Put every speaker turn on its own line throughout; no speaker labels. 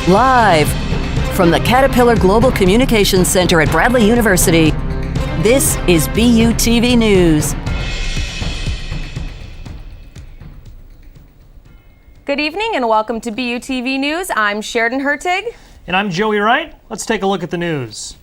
Live from the Caterpillar Global Communications Center at Bradley University, this is BUTV News.
Good evening and welcome to BUTV News. I'm Sheridan Hertig.
And I'm Joey Wright. Let's take a look at the news.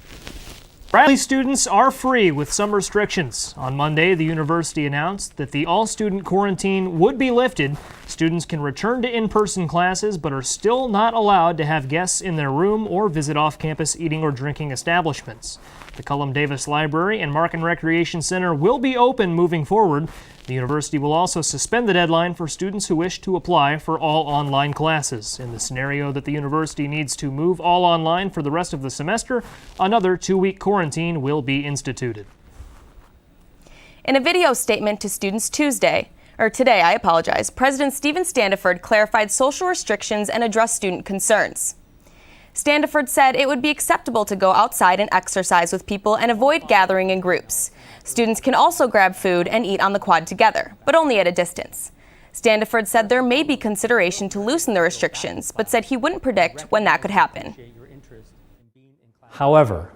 Bradley students are free with some restrictions. On Monday, the university announced that the all-student quarantine would be lifted. Students can return to in-person classes, but are still not allowed to have guests in their room or visit off-campus eating or drinking establishments. The Cullum Davis Library and Mark and Recreation Center will be open moving forward. The university will also suspend the deadline for students who wish to apply for all online classes. In the scenario that the university needs to move all online for the rest of the semester, another 2-week quarantine will be instituted.
In a video statement to students today, President Stephen Standiford clarified social restrictions and addressed student concerns. Standiford said it would be acceptable to go outside and exercise with people and avoid gathering in groups. Students can also grab food and eat on the quad together, but only at a distance. Standiford said there may be consideration to loosen the restrictions, but said he wouldn't predict when that could happen.
However,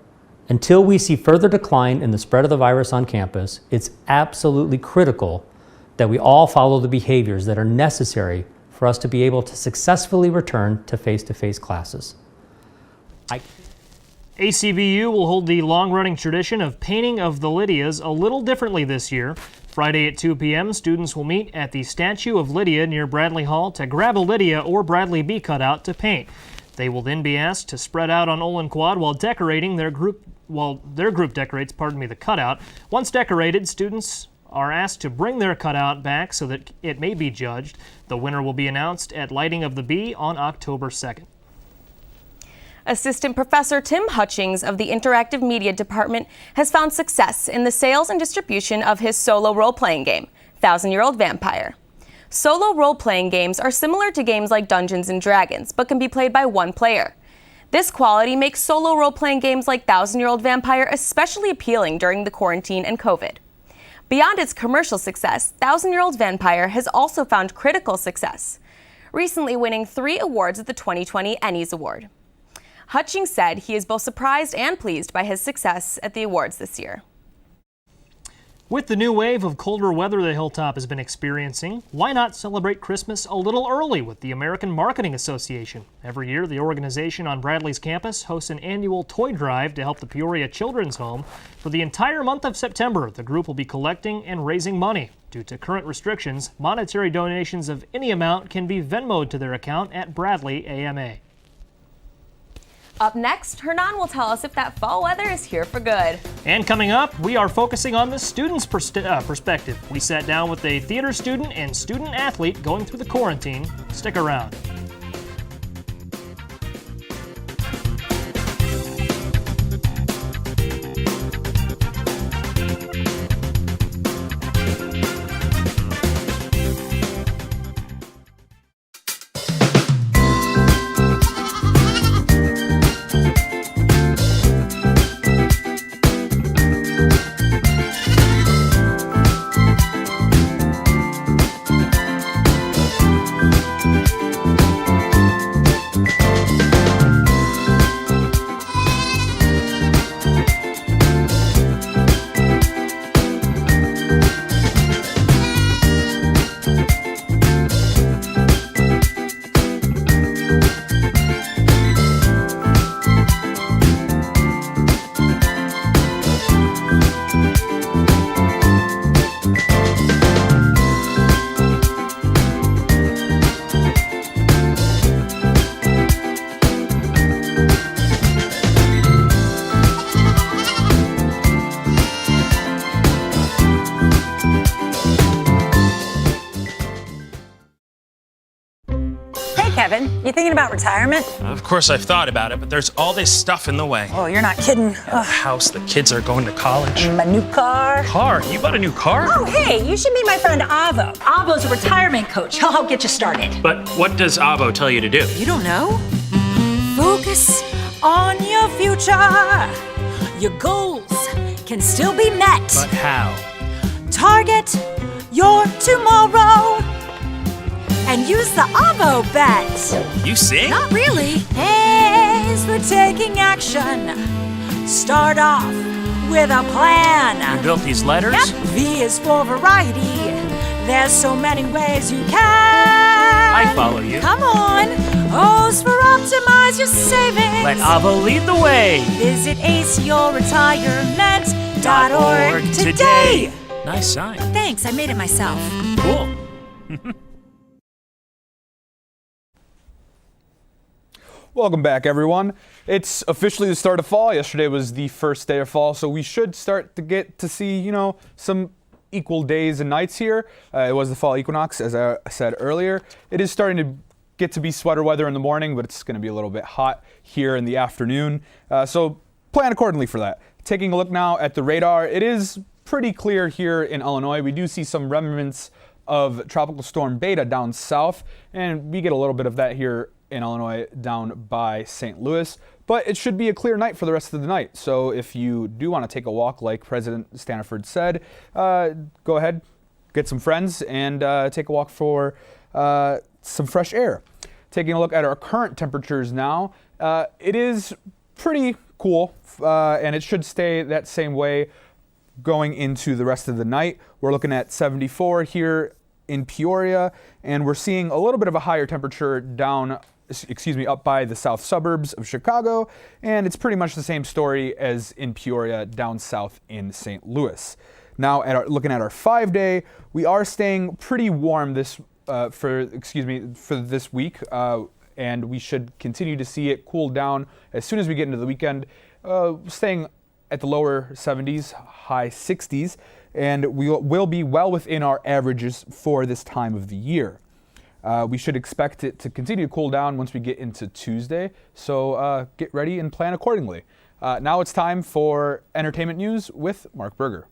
until we see further decline in the spread of the virus on campus, it's absolutely critical that we all follow the behaviors that are necessary for us to be able to successfully return to face-to-face classes.
ACBU will hold the long-running tradition of painting of the Lydias a little differently this year. Friday at 2 p.m., students will meet at the statue of Lydia near Bradley Hall to grab a Lydia or Bradley B cutout to paint. They will then be asked to spread out on Olin Quad while decorating their group decorates the cutout. Once decorated, students are asked to bring their cutout back so that it may be judged. The winner will be announced at Lighting of the Bee on October 2nd.
Assistant Professor Tim Hutchings of the Interactive Media Department has found success in the sales and distribution of his solo role-playing game, 1,000-Year-Old Vampire. Solo role-playing games are similar to games like Dungeons & Dragons, but can be played by one player. This quality makes solo role-playing games like 1,000-Year-Old Vampire especially appealing during the quarantine and COVID. Beyond its commercial success, 1,000-Year-Old Vampire has also found critical success, recently winning 3 awards at the 2020 Ennies Award. Hutchings said he is both surprised and pleased by his success at the awards this year.
With the new wave of colder weather the Hilltop has been experiencing, why not celebrate Christmas a little early with the American Marketing Association? Every year, the organization on Bradley's campus hosts an annual toy drive to help the Peoria Children's Home. For the entire month of September, the group will be collecting and raising money. Due to current restrictions, monetary donations of any amount can be Venmoed to their account at Bradley AMA.
Up next, Hernan will tell us if that fall weather is here for good.
And coming up, we are focusing on the student's perspective. We sat down with a theater student and student athlete going through the quarantine. Stick around.
Kevin, you thinking about retirement?
Of course I've thought about it, but there's all this stuff in the way.
Oh, you're not kidding.
The house, the kids are going to college.
My new car.
Car? You bought a new car?
Oh, hey, you should meet my friend Avo. Avo's a retirement coach. He'll help get you started.
But what does Avo tell you to do?
You don't know? Focus on your future. Your goals can still be met.
But how?
Target your tomorrow and use the Avo bet.
You sing?
Not really. Hey. inspiration. Start off with a plan.
You built these letters?
Yep, V is for variety. There's so many ways you can.
I follow you.
Come on. O's for optimize your savings.
Let Avo lead the way.
Visit aceyourretirement.org today.
Nice sign.
Thanks, I made it myself.
Cool.
Welcome back, everyone. It's officially the start of fall. Yesterday was the first day of fall, so we should start to get to see, some equal days and nights here. It was the fall equinox, as I said earlier. It is starting to get to be sweater weather in the morning, but it's going to be a little bit hot here in the afternoon. So plan accordingly for that. Taking a look now at the radar, it is pretty clear here in Illinois. We do see some remnants of Tropical Storm Beta down south, and we get a little bit of that here in Illinois down by St. Louis. But it should be a clear night for the rest of the night. So if you do want to take a walk, like President Staniford said, go ahead, get some friends, and take a walk for some fresh air. Taking a look at our current temperatures now, it is pretty cool, and it should stay that same way going into the rest of the night. We're looking at 74 here in Peoria, and we're seeing a little bit of a higher temperature up by the south suburbs of Chicago, and it's pretty much the same story as in Peoria down south in St. Louis. Now, looking at our 5-day, we are staying pretty warm for this week, and we should continue to see it cool down as soon as we get into the weekend, staying at the lower 70s, high 60s, and we will be well within our averages for this time of the year. We should expect it to continue to cool down once we get into Tuesday, so get ready and plan accordingly. Now it's time for entertainment news with Mark Berger.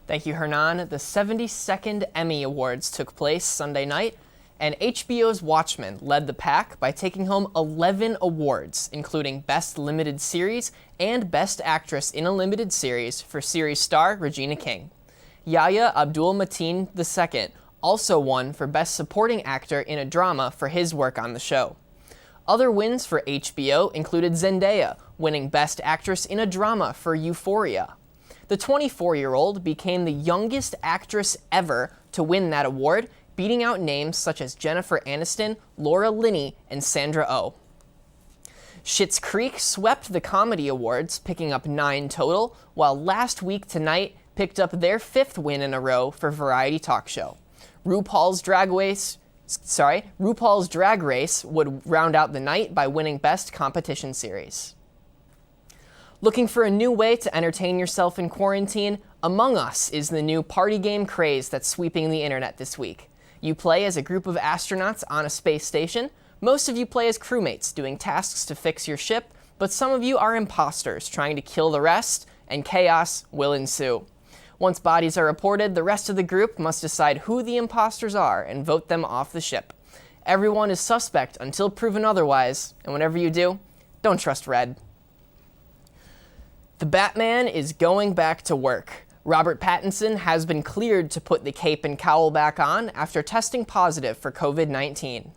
Thank you, Hernan. The 72nd Emmy Awards took place Sunday night, and HBO's Watchmen led the pack by taking home 11 awards, including Best Limited Series and Best Actress in a Limited Series for series star Regina King. Yahya Abdul-Mateen II also won for Best Supporting Actor in a Drama for his work on the show. Other wins for HBO included Zendaya winning Best Actress in a Drama for Euphoria. The 24-year-old became the youngest actress ever to win that award, beating out names such as Jennifer Aniston, Laura Linney, and Sandra Oh. Schitt's Creek swept the Comedy Awards, picking up 9 total, while Last Week Tonight picked up their 5th win in a row for Variety Talk Show. RuPaul's Drag Race would round out the night by winning Best Competition Series. Looking for a new way to entertain yourself in quarantine? Among Us is the new party game craze that's sweeping the internet this week. You play as a group of astronauts on a space station. Most of you play as crewmates doing tasks to fix your ship, but some of you are imposters trying to kill the rest, and chaos will ensue. Once bodies are reported, the rest of the group must decide who the imposters are and vote them off the ship. Everyone is suspect until proven otherwise, and whenever you do, don't trust Red. The Batman is going back to work. Robert Pattinson has been cleared to put the cape and cowl back on after testing positive for COVID-19.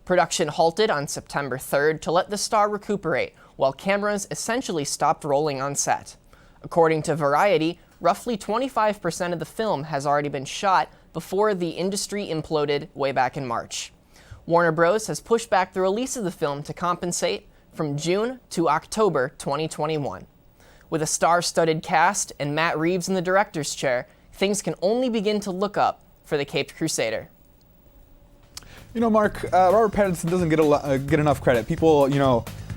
Production halted on September 3rd to let the star recuperate, while cameras essentially stopped rolling on set. According to Variety, roughly 25% of the film has already been shot before the industry imploded way back in March. Warner Bros. Has pushed back the release of the film to compensate from June to October 2021. With a star-studded cast and Matt Reeves in the director's chair, things can only begin to look up for the Caped Crusader.
Mark, Robert Pattinson doesn't get enough credit. People,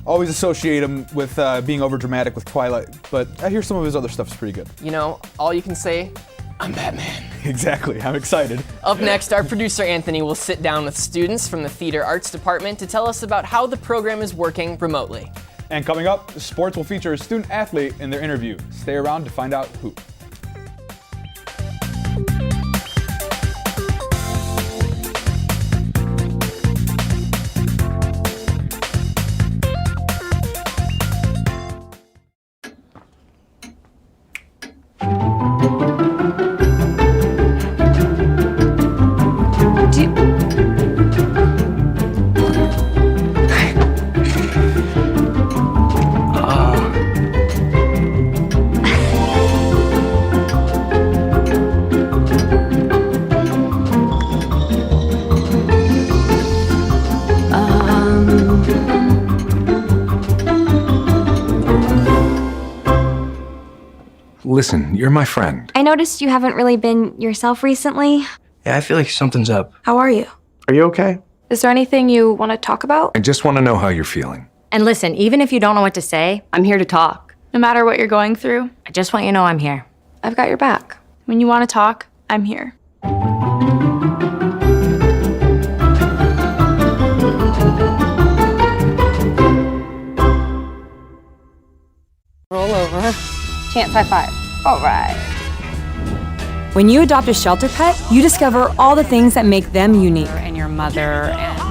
always associate him with being overdramatic with Twilight, but I hear some of his other stuff is pretty good.
All you can say, I'm Batman.
Exactly, I'm excited.
Up next, our producer Anthony will sit down with students from the Theater Arts Department to tell us about how the program is working remotely.
And coming up, sports will feature a student athlete in their interview. Stay around to find out who.
Listen, you're my friend.
I noticed you haven't really been yourself recently.
Yeah, I feel like something's up.
How are you?
Are you okay?
Is there anything you want to talk about?
I just want to know how you're feeling.
And listen, even if you don't know what to say, I'm here to talk.
No matter what you're going through,
I just want you to know I'm here.
I've got your back. When you want to talk, I'm here.
Roll over. Chance high five. All right. When you adopt a shelter pet, you discover all the things that make them unique. And your mother and...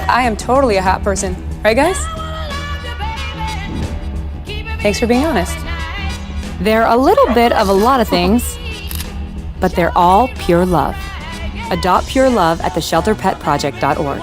I am totally a hot person. Right, guys? Thanks for being honest.
They're a little bit of a lot of things, but they're all pure love. Adopt pure love at theshelterpetproject.org.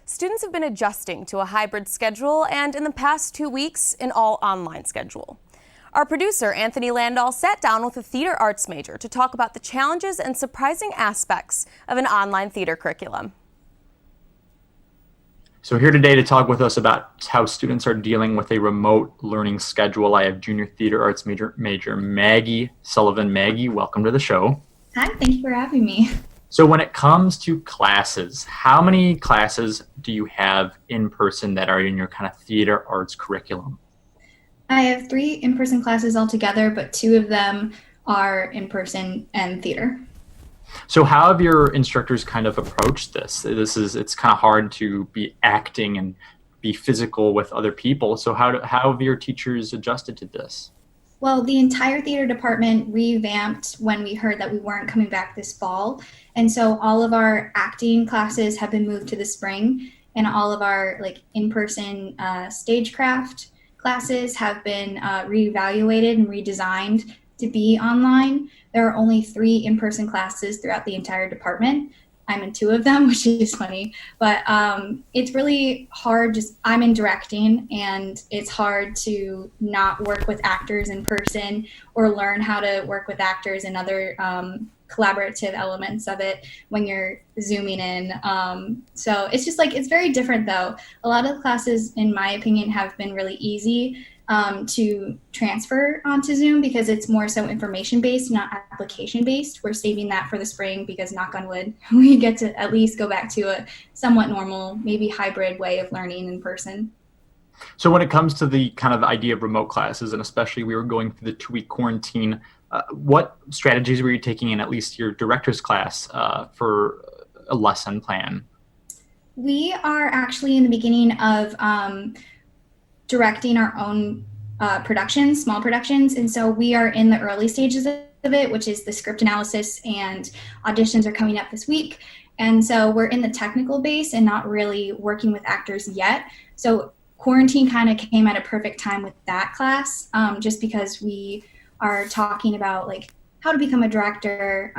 Students have been adjusting to a hybrid schedule and in the past 2 weeks, an all-online schedule. Our producer, Anthony Landau, sat down with a theater arts major to talk about the challenges and surprising aspects of an online theater curriculum.
So here today to talk with us about how students are dealing with a remote learning schedule, I have junior theater arts major Maggie Sullivan. Maggie, welcome to the show.
Hi, thank you for having me.
So when it comes to classes, how many classes do you have in person that are in your kind of theater arts curriculum?
I have 3 in-person classes altogether, but 2 of them are in-person and theater.
So how have your instructors kind of approached this? It's kind of hard to be acting and be physical with other people. So how have your teachers adjusted to this?
Well, the entire theater department revamped when we heard that we weren't coming back this fall. And so all of our acting classes have been moved to the spring, and all of our in-person stagecraft classes have been reevaluated and redesigned to be online. There are only 3 in-person classes throughout the entire department. I'm in 2 of them, which is funny, but it's really hard. I'm in directing, and it's hard to not work with actors in person or learn how to work with actors and other collaborative elements of it when you're zooming in. So it's just it's very different though. A lot of the classes, in my opinion, have been really easy to transfer onto Zoom because it's more so information-based, not application-based. We're saving that for the spring because, knock on wood, we get to at least go back to a somewhat normal, maybe hybrid way of learning in person.
So when it comes to the kind of idea of remote classes, and especially we were going through the 2-week quarantine, what strategies were you taking in at least your director's class for a lesson plan? We
are actually in the beginning of directing our own productions, small productions. And so we are in the early stages of it, which is the script analysis, and auditions are coming up this week. And so we're in the technical base and not really working with actors yet. So quarantine kind of came at a perfect time with that class, just because we are talking about how to become a director,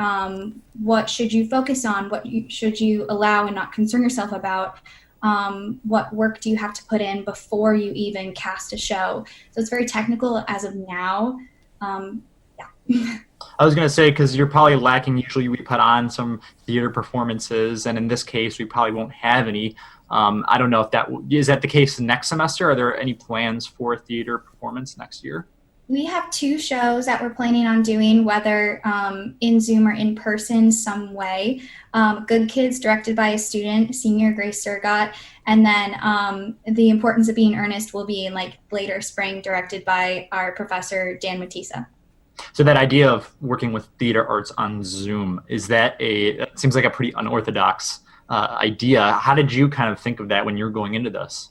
what should you focus on, should you allow and not concern yourself about, what work do you have to put in before you even cast a show. So it's very technical as of now. Yeah.
I was going to say, because you're probably lacking, usually we put on some theater performances, and in this case we probably won't have any. I don't know if is that the case next semester? Are there any plans for theater performance next year?
We have 2 shows that we're planning on doing, whether in Zoom or in person some way. Good Kids, directed by a student, senior Grace Surgott, and then The Importance of Being Earnest will be in later spring, directed by our professor, Dan Matisa.
So that idea of working with theater arts on Zoom, it seems like a pretty unorthodox idea. How did you kind of think of that when you're going into this?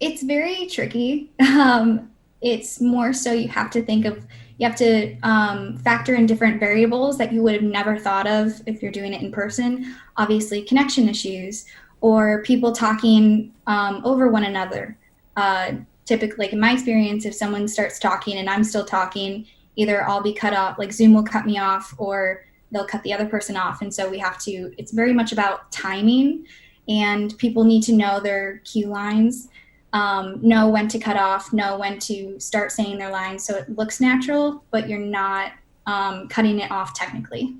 It's very tricky. It's more so you have to think of you have to factor in different variables that you would have never thought of if you're doing it in person. Obviously, connection issues or people talking over one another. Typically, like in my experience, if someone starts talking and I'm still talking, either I'll be cut off, like Zoom will cut me off, or they'll cut the other person off. And so we have to, it's very much about timing, and people need to know their cue lines, know when to cut off, know when to start saying their lines so it looks natural, but you're not cutting it off technically.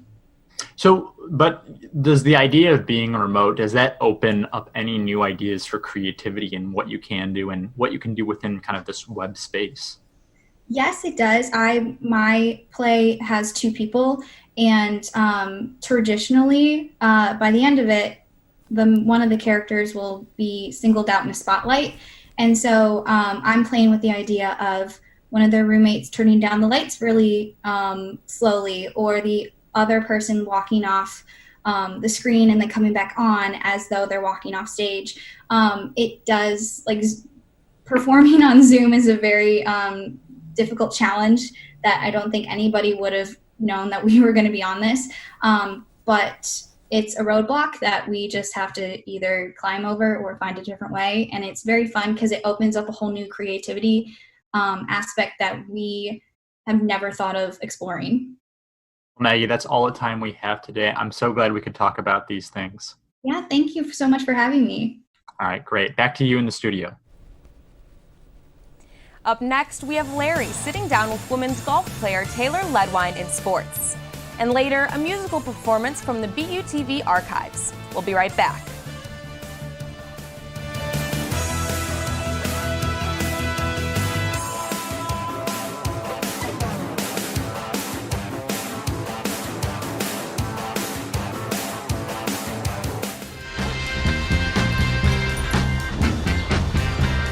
So, but does the idea of being remote, does that open up any new ideas for creativity and what you can do and what you can do within kind of this web space?
Yes, it does. My play has 2 people, and traditionally, by the end of it, one of the characters will be singled out in a spotlight. And so I'm playing with the idea of one of their roommates turning down the lights really slowly, or the other person walking off the screen and then coming back on as though they're walking off stage. It does, like, performing on Zoom is a very difficult challenge that I don't think anybody would have known that we were going to be on this. But it's a roadblock that we just have to either climb over or find a different way. And it's very fun because it opens up a whole new creativity aspect that we have never thought of exploring.
Maggie, that's all the time we have today. I'm so glad we could talk about these things.
Yeah, thank you so much for having me.
All right, great. Back to you in the studio.
Up next, we have Larry sitting down with women's golf player Taylor Ledwine in sports. And later, a musical performance from the BUTV archives. We'll be right back.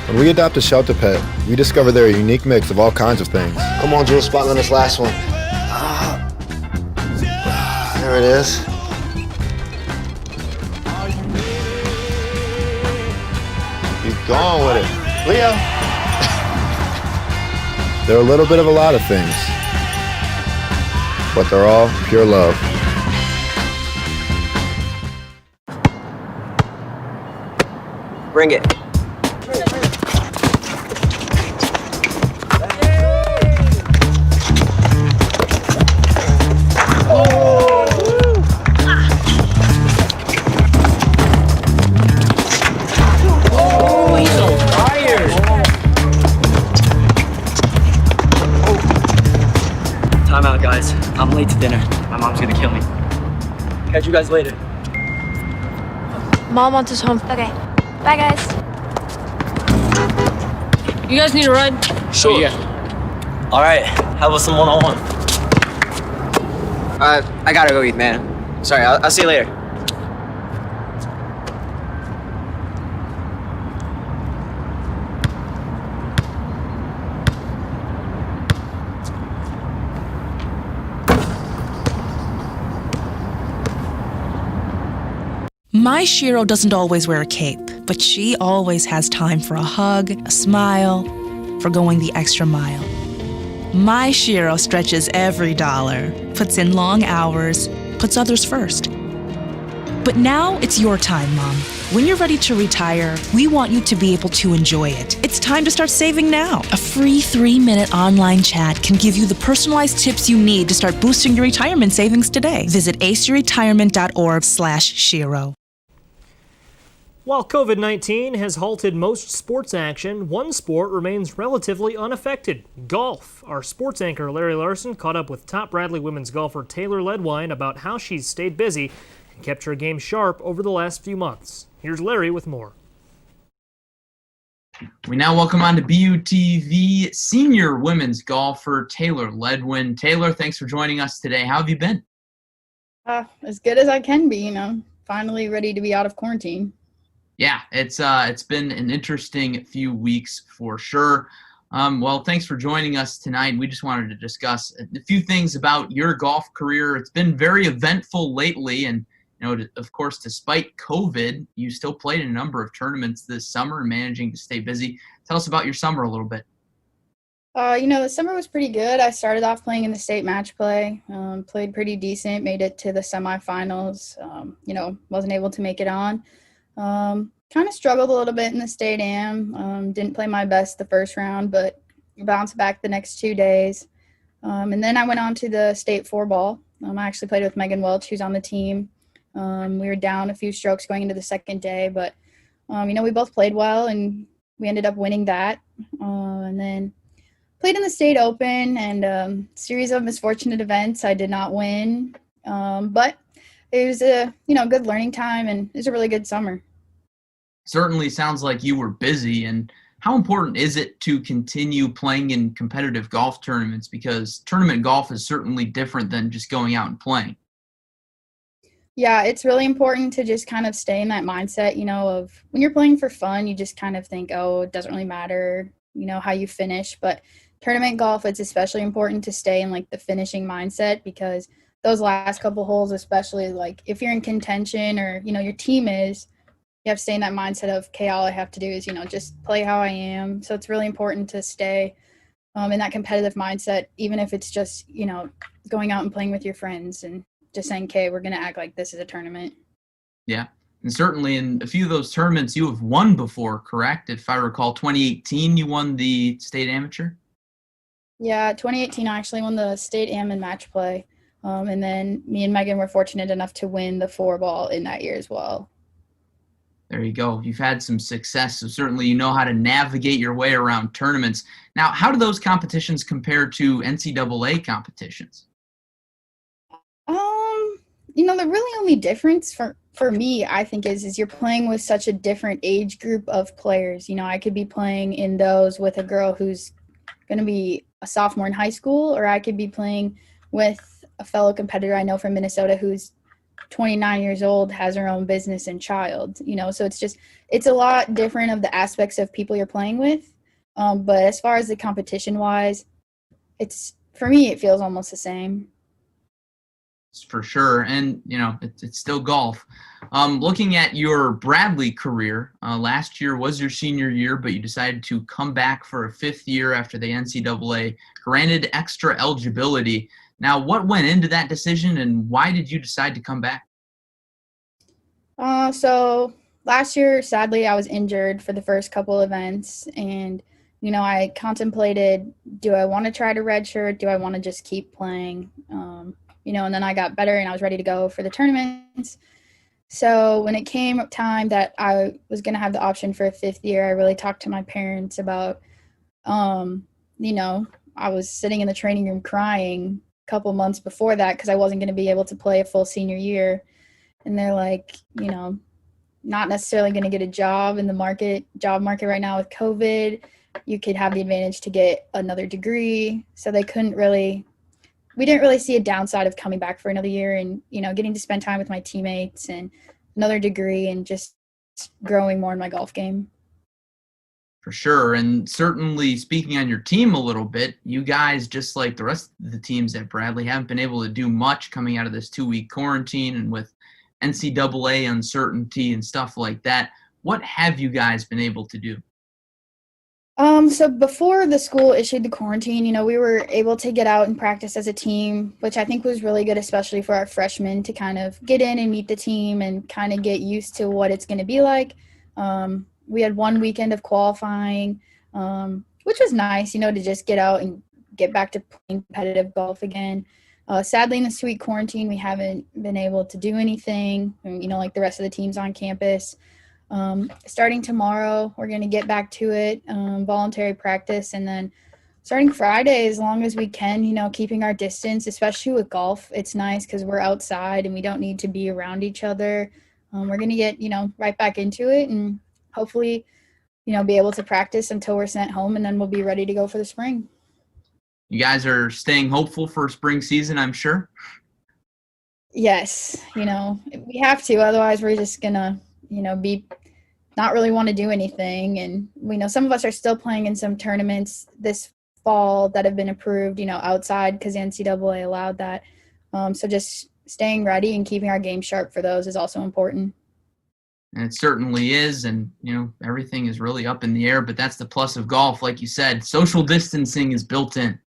When we adopt a shelter pet, we discover they're a unique mix of all kinds of things.
Come on, Jules, spot on this last one. There it is. Keep going with it. Leo.
They're a little bit of a lot of things, but they're all pure love.
Bring it.
Time out, guys. I'm late to dinner. My mom's gonna kill me. Catch you guys later.
Mom wants us home. Okay. Bye, guys.
You guys need a ride?
Sure. Yeah. All right. How about some one-on-one?
I gotta go eat, man. Sorry, I'll see you later.
My Shiro doesn't always wear a cape, but she always has time for a hug, a smile, for going the extra mile. My Shiro stretches every dollar, puts in long hours, puts others first. But now it's your time, Mom. When you're ready to retire, we want you to be able to enjoy it. It's time to start saving now. A free 3-minute online chat can give you the personalized tips you need to start boosting your retirement savings today. Visit aceyourretirement.org/Shiro.
While COVID-19 has halted most sports action, one sport remains relatively unaffected: golf. Our sports anchor Larry Larson caught up with top Bradley women's golfer Taylor Ledwine about how she's stayed busy and kept her game sharp over the last few months. Here's Larry with more.
We now welcome on to BUTV senior women's golfer Taylor Ledwine. Taylor, thanks for joining us today. How have you been?
As good as I can be, finally ready to be out of quarantine.
Yeah, it's been an interesting few weeks for sure. Well, thanks for joining us tonight. We just wanted to discuss a few things about your golf career. It's been very eventful lately, and of course, despite COVID, you still played in a number of tournaments this summer, managing to stay busy. Tell us about your summer a little bit.
The summer was pretty good. I started off playing in the state match play, played pretty decent, made it to the semifinals. Wasn't able to make it on. Kind of struggled a little bit in the state am. Didn't play my best the first round, but bounced back the next 2 days. And then I went on to the state four ball. I actually played with Megan Welch, who's on the team. We were down a few strokes going into the second day, but we both played well, and we ended up winning that. And then played in the state open, and series of misfortunate events. I did not win, but it was a good learning time, and it was a really good summer.
Certainly sounds like you were busy. And how important is it to continue playing in competitive golf tournaments? Because tournament golf is certainly different than just going out and playing.
Yeah, it's really important to just kind of stay in that mindset, of when you're playing for fun, you just kind of think, oh, it doesn't really matter, how you finish. But tournament golf, it's especially important to stay in like the finishing mindset, because those last couple holes, especially like if you're in contention or, your team is, you have to stay in that mindset of, okay, all I have to do is, just play how I am. So it's really important to stay in that competitive mindset, even if it's just, going out and playing with your friends and just saying, okay, we're going to act like this is a tournament.
Yeah. And certainly in a few of those tournaments you have won before, correct? If I recall, 2018, you won the state amateur?
Yeah, 2018, I actually won the state am in match play. And then me and Megan were fortunate enough to win the four ball in that year as well.
There you go. You've had some success, so certainly you know how to navigate your way around tournaments. Now, how do those competitions compare to NCAA competitions?
The really only difference for me, I think, is you're playing with such a different age group of players. I could be playing in those with a girl who's going to be a sophomore in high school, or I could be playing with a fellow competitor I know from Minnesota who's 29 years old, has her own business and child, so it's a lot different of the aspects of people you're playing with. But as far as the competition wise, for me, it feels almost the same.
For sure. And, it's still golf. Looking at your Bradley career, last year was your senior year, but you decided to come back for a fifth year after the NCAA granted extra eligibility. Now, what went into that decision, and why did you decide to come back?
So last year, sadly, I was injured for the first couple events, and I contemplated, do I want to try to redshirt? Do I want to just keep playing? And then I got better and I was ready to go for the tournaments. So when it came time that I was going to have the option for a fifth year, I really talked to my parents about, I was sitting in the training room crying a couple months before that because I wasn't going to be able to play a full senior year. And they're like, not necessarily going to get a job in the job market right now with COVID. You could have the advantage to get another degree. So we didn't really see a downside of coming back for another year and, getting to spend time with my teammates and another degree and just growing more in my golf game.
For sure. And certainly speaking on your team a little bit, you guys, just like the rest of the teams at Bradley, haven't been able to do much coming out of this 2-week quarantine and with NCAA uncertainty and stuff like that. What have you guys been able to do?
So before the school issued the quarantine, we were able to get out and practice as a team, which I think was really good, especially for our freshmen to kind of get in and meet the team and kind of get used to what it's going to be like. We had one weekend of qualifying, which was nice, to just get out and get back to playing competitive golf again. Sadly, in this 2-week quarantine, we haven't been able to do anything, like the rest of the teams on campus. Starting tomorrow, we're going to get back to it, voluntary practice, and then starting Friday, as long as we can, keeping our distance, especially with golf. It's nice because we're outside and we don't need to be around each other. We're going to get, right back into it and hopefully, be able to practice until we're sent home, and then we'll be ready to go for the spring.
You guys are staying hopeful for spring season, I'm sure.
Yes, we have to, otherwise we're just going to, be not really want to do anything. And we know some of us are still playing in some tournaments this fall that have been approved, outside because the NCAA allowed that. So just staying ready and keeping our game sharp for those is also important.
And it certainly is, and everything is really up in the air, but that's the plus of golf. Like you said, social distancing is built in.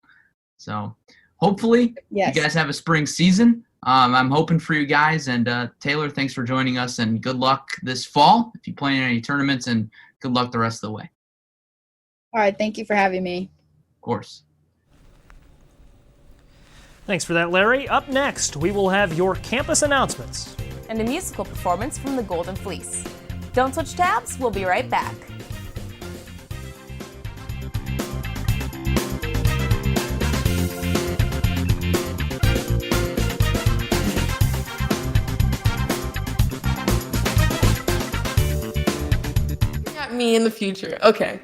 So hopefully you guys have a spring season. I'm hoping for you guys, and Taylor, thanks for joining us, and good luck this fall if you play in any tournaments, and good luck the rest of the way.
All right, thank you for having me.
Of course.
Thanks for that, Larry. Up next, we will have your campus announcements.
And a musical performance from the Golden Fleece. Don't switch tabs, we'll be right back.
At me in the future, okay.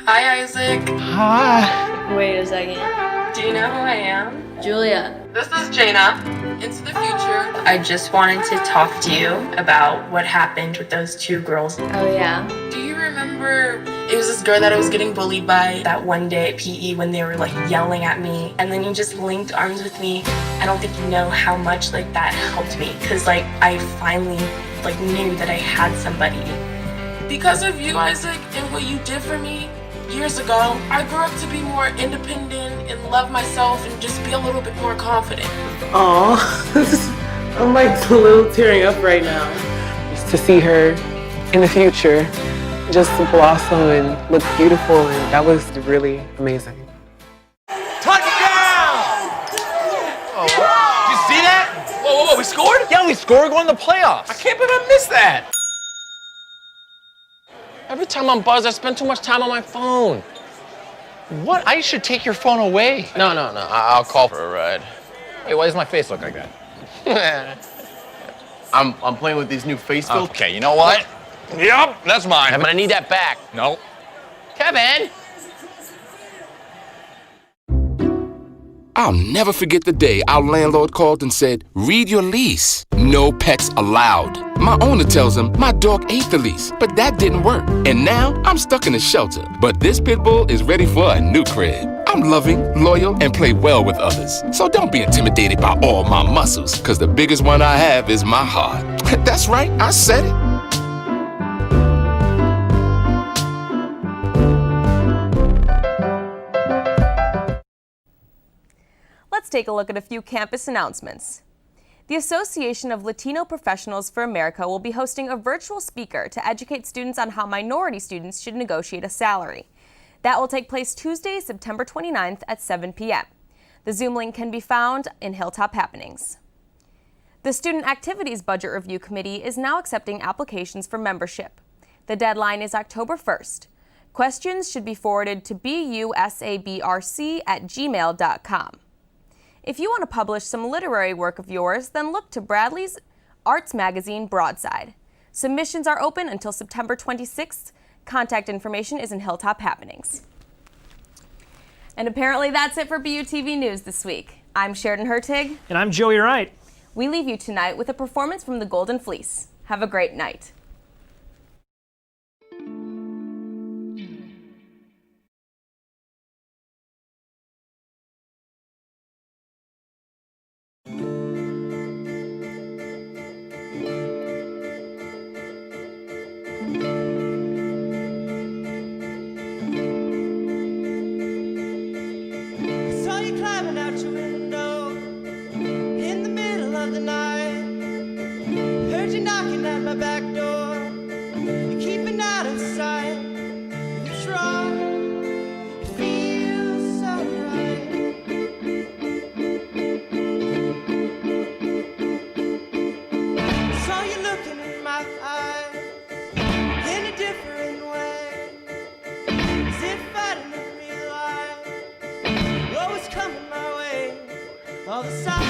Hi, Isaac.
Hi. Wait a second.
Do you know who I am?
Julia.
This is Jaina. Into the future. I just wanted to talk to you about what happened with those two girls.
Oh, yeah?
Do you remember it was this girl that I was getting bullied by that one day at PE when they were like yelling at me, and then you just linked arms with me? I don't think you know how much like that helped me, because like I finally like knew that I had somebody. Because of you, Isaac, and what you did for me years ago, I grew up to be more independent and love myself and just be a little bit more confident.
Aw, I'm like a little tearing up right now.
Just to see her in the future just blossom and look beautiful, and that was really amazing.
Touchdown! Oh, you see that? Whoa, we scored? Yeah, we scored. We're going to the playoffs. I can't believe I missed that. Every time I'm buzzed, I spend too much time on my phone. What? I should take your phone away. No. I'll call for a ride. Wait, why does my face look like that?
I'm playing with these new face filters.
Okay, you know what? Yep, that's mine.
I'm gonna need that back.
No.
Kevin!
I'll never forget the day our landlord called and said, "Read your lease. No pets allowed." My owner tells him my dog ate the lease, but that didn't work. And now I'm stuck in a shelter. But this pit bull is ready for a new crib. I'm loving, loyal, and play well with others. So don't be intimidated by all my muscles, because the biggest one I have is my heart. That's right, I said it.
Let's take a look at a few campus announcements. The Association of Latino Professionals for America will be hosting a virtual speaker to educate students on how minority students should negotiate a salary. That will take place Tuesday, September 29th at 7 p.m. The Zoom link can be found in Hilltop Happenings. The Student Activities Budget Review Committee is now accepting applications for membership. The deadline is October 1st. Questions should be forwarded to busabrc@gmail.com. If you want to publish some literary work of yours, then look to Bradley's arts magazine, Broadside. Submissions are open until September 26th. Contact information is in Hilltop Happenings. And apparently that's it for BUTV News this week. I'm Sheridan Hertig.
And I'm Joey Wright.
We leave you tonight with a performance from the Golden Fleece. Have a great night.
All the signs